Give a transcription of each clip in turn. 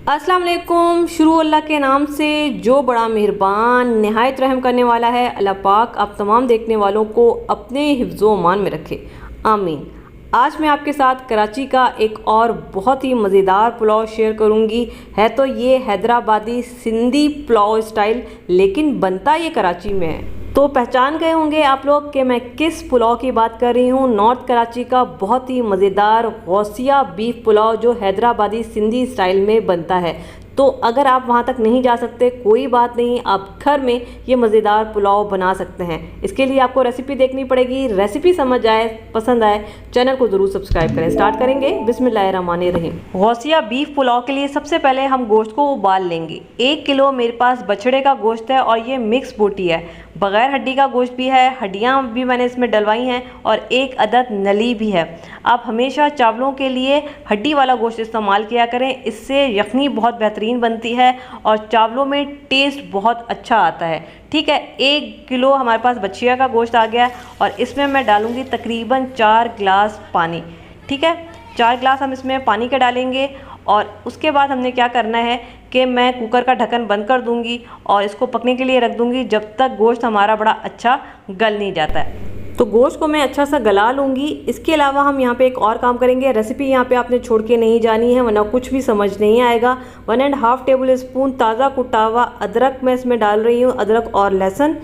अस्सलाम वालेकुम। शुरू अल्लाह के नाम से जो बड़ा मेहरबान नहायत रहम करने वाला है। अल्लाह पाक आप तमाम देखने वालों को अपने हिफ्ज़ो अमान में रखे, आमीन। आज मैं आपके साथ कराची का एक और बहुत ही मज़ेदार पुलाव शेयर करूंगी। है तो ये हैदराबादी सिंधी पुलाव स्टाइल, लेकिन बनता ये कराची में है। तो पहचान गए होंगे आप लोग कि मैं किस पुलाव की बात कर रही हूँ। नॉर्थ कराची का बहुत ही मज़ेदार गौसिया बीफ पुलाव जो हैदराबादी सिंधी स्टाइल में बनता है। तो अगर आप वहाँ तक नहीं जा सकते कोई बात नहीं, आप घर में ये मज़ेदार पुलाव बना सकते हैं। इसके लिए आपको रेसिपी देखनी पड़ेगी। रेसिपी समझ आए, पसंद आए, चैनल को ज़रूर सब्सक्राइब करें। स्टार्ट करेंगे बिस्मिल्लाहिर्रहमानिर्रहीम। गौसिया बीफ पुलाव के लिए सबसे पहले हम गोश्त को उबाल लेंगे। 1 किलो मेरे पास बछड़े का गोश्त है और ये मिक्स बोटी है, बग़ैर हड्डी का गोश्त भी है, हड्डियाँ भी मैंने इसमें डलवाई हैं और 1 अदद नली भी है। आप हमेशा चावलों के लिए हड्डी वाला गोश्त इस्तेमाल किया करें, इससे यखनी बहुत बेहतरीन बनती है और चावलों में टेस्ट बहुत अच्छा आता है। ठीक है, 1 किलो हमारे पास बछिया का गोश्त आ गया और इसमें मैं डालूँगी तकरीबन 4 गिलास पानी। ठीक है, 4 गिलास हम इसमें पानी के डालेंगे और उसके बाद हमने क्या करना है कि मैं कुकर का ढक्कन बंद कर दूंगी और इसको पकने के लिए रख दूंगी जब तक गोश्त हमारा बड़ा अच्छा गल नहीं जाता है। तो गोश्त को मैं अच्छा सा गला लूँगी। इसके अलावा हम यहाँ पे एक और काम करेंगे। रेसिपी यहाँ पे आपने छोड़ के नहीं जानी है वरना कुछ भी समझ नहीं आएगा। 1.5 टेबल स्पून ताज़ा कुटा हुआ अदरक मैं इसमें डाल रही हूँ, अदरक और लहसुन।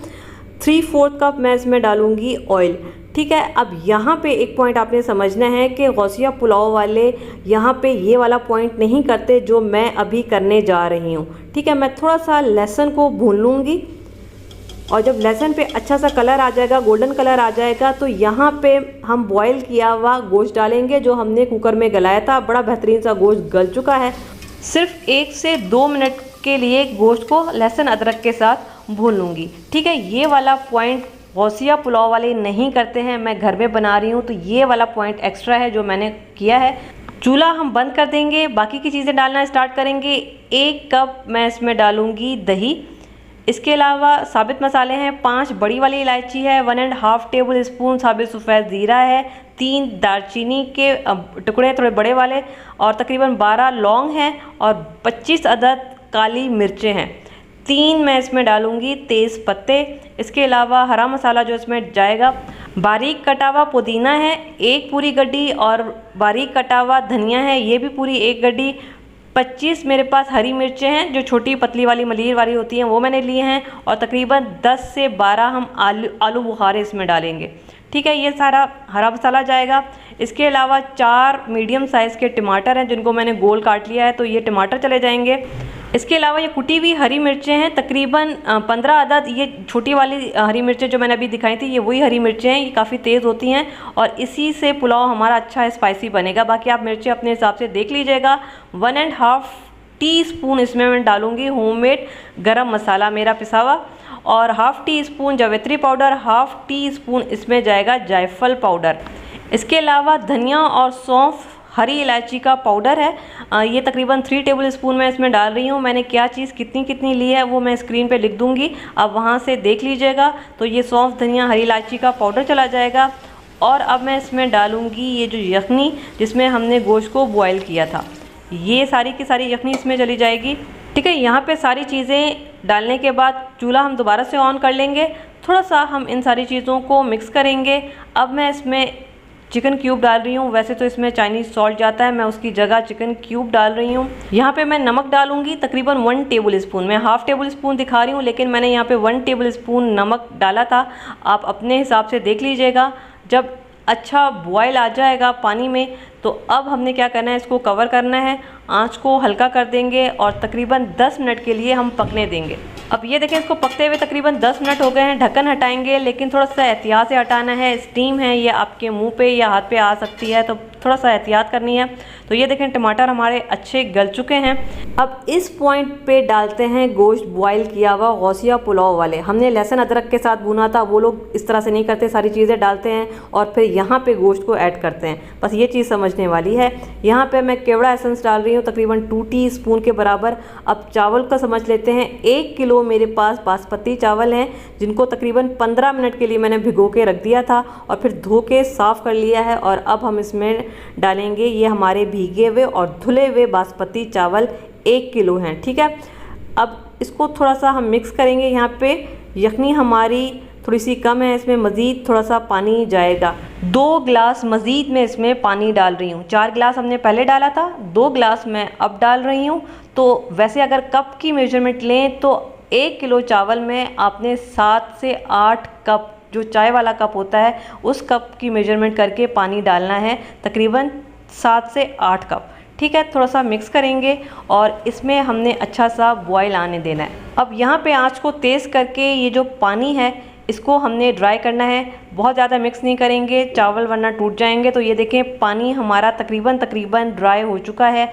3/4 कप मैं इसमें डालूँगी ऑयल। ठीक है, अब यहाँ पे एक पॉइंट आपने समझना है कि गौसिया पुलाव वाले यहाँ पे ये वाला पॉइंट नहीं करते जो मैं अभी करने जा रही हूँ। ठीक है, मैं थोड़ा सा लहसुन को भून लूँगी और जब लहसुन पे अच्छा सा कलर आ जाएगा, गोल्डन कलर आ जाएगा, तो यहाँ पे हम बॉईल किया हुआ गोश्त डालेंगे जो हमने कुकर में गलाया था। बड़ा बेहतरीन सा गोश्त गल चुका है। सिर्फ 1 से 2 मिनट के लिए गोश्त को लहसुन अदरक के साथ भून लूँगी। ठीक है, ये वाला पॉइंट गौसिया पुलाव वाले नहीं करते हैं, मैं घर में बना रही हूँ तो ये वाला पॉइंट एक्स्ट्रा है जो मैंने किया है। चूल्हा हम बंद कर देंगे, बाकी की चीज़ें डालना स्टार्ट करेंगे। 1 कप मैं इसमें डालूँगी दही। इसके अलावा साबित मसाले हैं, 5 बड़ी वाली इलायची है, 1.5 टेबल स्पून साबित सफ़ेद ज़ीरा है, 3 दालचीनी के टुकड़े थोड़े बड़े वाले और तकरीबन 12 लौंग हैं और 25 अदद काली मिर्चें हैं। 3 मैं इसमें डालूँगी तेज़ पत्ते। इसके अलावा हरा मसाला जो इसमें जाएगा, बारीक कटा हुआ पुदीना है 1 पूरी गड्डी और बारीक कटा हुआ धनिया है ये भी पूरी 1 गड्डी। 25 मेरे पास हरी मिर्चें हैं जो छोटी पतली वाली मलीर वाली होती हैं वो मैंने लिए हैं और तकरीबन 10 से 12 हम आलू बुखारे इसमें डालेंगे। ठीक है, ये सारा हरा मसाला जाएगा। इसके अलावा 4 मीडियम साइज़ के टमाटर हैं जिनको मैंने गोल काट लिया है, तो ये टमाटर चले जाएंगे। इसके अलावा ये कुटी हुई हरी मिर्चें हैं तकरीबन 15 अदद। ये छोटी वाली हरी मिर्चें जो मैंने अभी दिखाई थी ये वही हरी मिर्चें हैं, ये काफ़ी तेज़ होती हैं और इसी से पुलाव हमारा अच्छा स्पाइसी बनेगा। बाकी आप मिर्चें अपने हिसाब से देख लीजिएगा। 1.5 टीस्पून इसमें मैं डालूँगी होममेड गरम मसाला मेरा पिसा हुआ और 1/2 टीस्पून जावित्री पाउडर, 1/2 टीस्पून इसमें जाएगा जायफल पाउडर। इसके अलावा धनिया और सौंफ, हरी इलायची का पाउडर है, ये तकरीबन 3 टेबल स्पून मैं इसमें डाल रही हूँ। मैंने क्या चीज़ कितनी कितनी ली है वो मैं स्क्रीन पे लिख दूँगी, आप वहाँ से देख लीजिएगा। तो ये सौंफ, धनिया, हरी इलायची का पाउडर चला जाएगा और अब मैं इसमें डालूँगी ये जो यखनी जिसमें हमने गोश्त को बॉयल किया था, ये सारी की सारी यखनी इसमें चली जाएगी। ठीक है, यहाँ पे सारी चीज़ें डालने के बाद चूल्हा हम दोबारा से ऑन कर लेंगे। थोड़ा सा हम इन सारी चीज़ों को मिक्स करेंगे। अब मैं इसमें चिकन क्यूब डाल रही हूँ, वैसे तो इसमें चाइनीज़ सॉल्ट जाता है, मैं उसकी जगह चिकन क्यूब डाल रही हूँ। यहाँ पे मैं नमक डालूँगी तकरीबन 1 टेबल स्पून। मैं 1/2 टेबल स्पून दिखा रही हूँ लेकिन मैंने यहाँ पे 1 टेबल स्पून नमक डाला था, आप अपने हिसाब से देख लीजिएगा। जब अच्छा बॉयल आ जाएगा पानी में तो अब हमने क्या करना है, इसको कवर करना है, आंच को हल्का कर देंगे और तकरीबन 10 मिनट के लिए हम पकने देंगे। अब ये देखें, इसको पकते हुए तकरीबन 10 मिनट हो गए हैं। ढक्कन हटाएंगे लेकिन थोड़ा सा एहतियात से हटाना है, स्टीम है ये आपके मुंह पे या हाथ पे आ सकती है तो थोड़ा सा एहतियात करनी है। तो ये देखें टमाटर हमारे अच्छे गल चुके हैं। अब इस पॉइंट पे डालते हैं गोश्त बॉयल किया हुआ गौसिया पुलाव वाले। हमने लहसुन अदरक के साथ भुना था, वो लोग इस तरह से नहीं करते, सारी चीज़ें डालते हैं और फिर यहाँ पे गोश्त को ऐड करते हैं। बस ये चीज़ समझने वाली है। यहाँ पे मैं केवड़ा एसेंस डाल रही हूँ तकरीबन 2 टीस्पून के बराबर। अब चावल का समझ लेते हैं, 1 किलो किलो मेरे पास बासमती चावल हैं, जिनको तकरीबन 15 मिनट के लिए मैंने भिगो के रख दिया था और फिर धो के साफ़ कर लिया है। और अब हम इसमें डालेंगे ये हमारे भीगे हुए और धुले हुए बासमती चावल 1 किलो हैं। ठीक है, अब इसको थोड़ा सा हम मिक्स करेंगे। यहाँ पे यखनी हमारी थोड़ी सी कम है, इसमें मज़ीद थोड़ा सा पानी जाएगा। 2 गिलास मज़ीद मैं इसमें पानी डाल रही हूँ। 4 गिलास हमने पहले डाला था, 2 गिलास मैं अब डाल रही हूँ। तो वैसे अगर कप की मेजरमेंट लें तो 1 किलो चावल में आपने 7 से 8 कप, जो चाय वाला कप होता है उस कप की मेजरमेंट करके पानी डालना है, तकरीबन 7 से 8 कप। ठीक है, थोड़ा सा मिक्स करेंगे और इसमें हमने अच्छा सा बॉयल आने देना है। अब यहाँ पे आंच को तेज़ करके ये जो पानी है इसको हमने ड्राई करना है। बहुत ज़्यादा मिक्स नहीं करेंगे, चावल वरना टूट जाएंगे। तो ये देखें पानी हमारा तकरीबन ड्राई हो चुका है।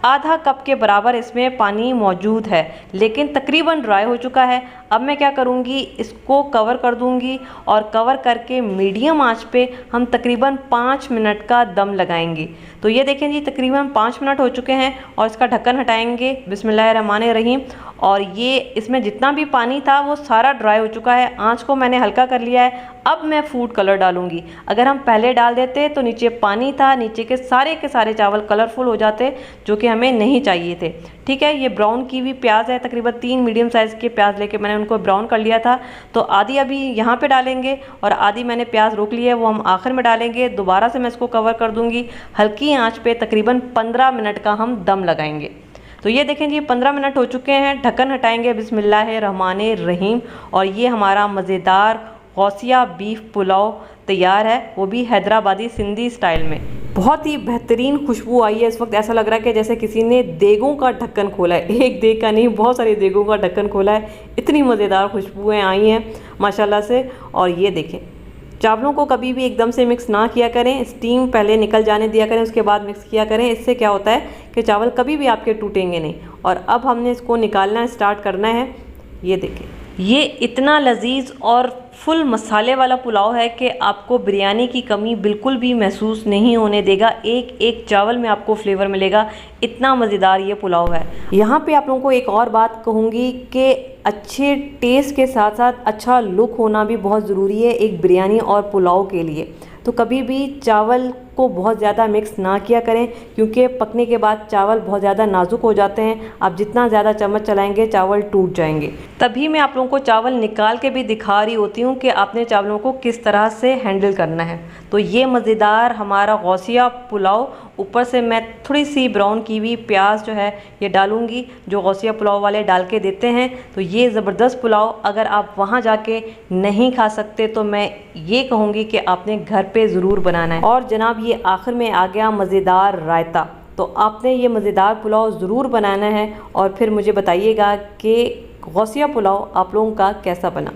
आधा कप के बराबर इसमें पानी मौजूद है, लेकिन तकरीबन ड्राई हो चुका है। अब मैं क्या करूँगी, इसको कवर कर दूँगी और कवर करके मीडियम आंच पे हम तकरीबन 5 मिनट का दम लगाएंगे। तो ये देखें जी, तकरीबन 5 मिनट हो चुके हैं और इसका ढक्कन हटाएंगे। बिस्मिल्लाहिर्रहमानिर्रहीम। और ये इसमें जितना भी पानी था वो सारा ड्राई हो चुका है। आंच को मैंने हल्का कर लिया है। अब मैं फूड कलर डालूंगी। अगर हम पहले डाल देते तो नीचे पानी था, नीचे के सारे चावल कलरफुल हो जाते, जो कि हमें नहीं चाहिए थे। ठीक है, ये ब्राउन की हुई प्याज है, तकरीबन 3 मीडियम साइज़ के प्याज लेके मैंने उनको ब्राउन कर लिया था। तो आधी अभी यहाँ पे डालेंगे और आधी मैंने प्याज रोक ली है, वो हम आखिर में डालेंगे। दोबारा से मैं इसको कवर कर दूँगी। हल्की आँच पे तकरीबन 15 मिनट का हम दम लगाएंगे। तो ये देखें जी, 15 मिनट हो चुके हैं। ढक्कन हटाएंगे। बिस्मिल्लाहिर्रहमानिर्रहीम। और ये हमारा मज़ेदार गौसिया बीफ पुलाव तैयार है, वो भी हैदराबादी सिंधी स्टाइल में। बहुत ही बेहतरीन खुशबू आई है। इस वक्त ऐसा लग रहा है कि जैसे किसी ने देगों का ढक्कन खोला है। एक देग का नहीं, बहुत सारे देगों का ढक्कन खोला है। इतनी मज़ेदार खुशबुएँ आई हैं माशाल्लाह से। और ये देखें, चावलों को कभी भी एकदम से मिक्स ना किया करें, स्टीम पहले निकल जाने दिया करें, उसके बाद मिक्स किया करें। इससे क्या होता है कि चावल कभी भी आपके टूटेंगे नहीं। और अब हमने इसको निकालना स्टार्ट करना है। ये देखें, ये इतना लजीज और फुल मसाले वाला पुलाव है कि आपको बिरयानी की कमी बिल्कुल भी महसूस नहीं होने देगा। एक एक चावल में आपको फ्लेवर मिलेगा। इतना मज़ेदार ये पुलाव है। यहाँ पे आप लोगों को एक और बात कहूँगी कि अच्छे टेस्ट के साथ साथ अच्छा लुक होना भी बहुत ज़रूरी है एक बिरयानी और पुलाव के लिए। तो कभी भी चावल को बहुत ज़्यादा मिक्स ना किया करें, क्योंकि पकने के बाद चावल बहुत ज़्यादा नाजुक हो जाते हैं। आप जितना ज़्यादा चम्मच चलाएंगे चावल टूट जाएंगे। तभी मैं आप लोगों को चावल निकाल के भी दिखा रही होती हूँ कि आपने चावलों को किस तरह से हैंडल करना है। तो ये मज़ेदार हमारा गौसिया पुलाव, ऊपर से मैं थोड़ी सी ब्राउन की हुई प्याज जो है ये डालूंगी, जो गौसिया पुलाव वाले डाल के देते हैं। तो ये ज़बरदस्त पुलाव अगर आप वहाँ जाके नहीं खा सकते तो मैं ये कहूँगी कि आपने घर पे ज़रूर बनाना है। और जनाब, ये आखिर में आ गया मज़ेदार रायता। तो आपने ये मज़ेदार पुलाव ज़रूर बनाना है और फिर मुझे बताइएगा कि गौसिया पुलाव आप लोगों का कैसा बना।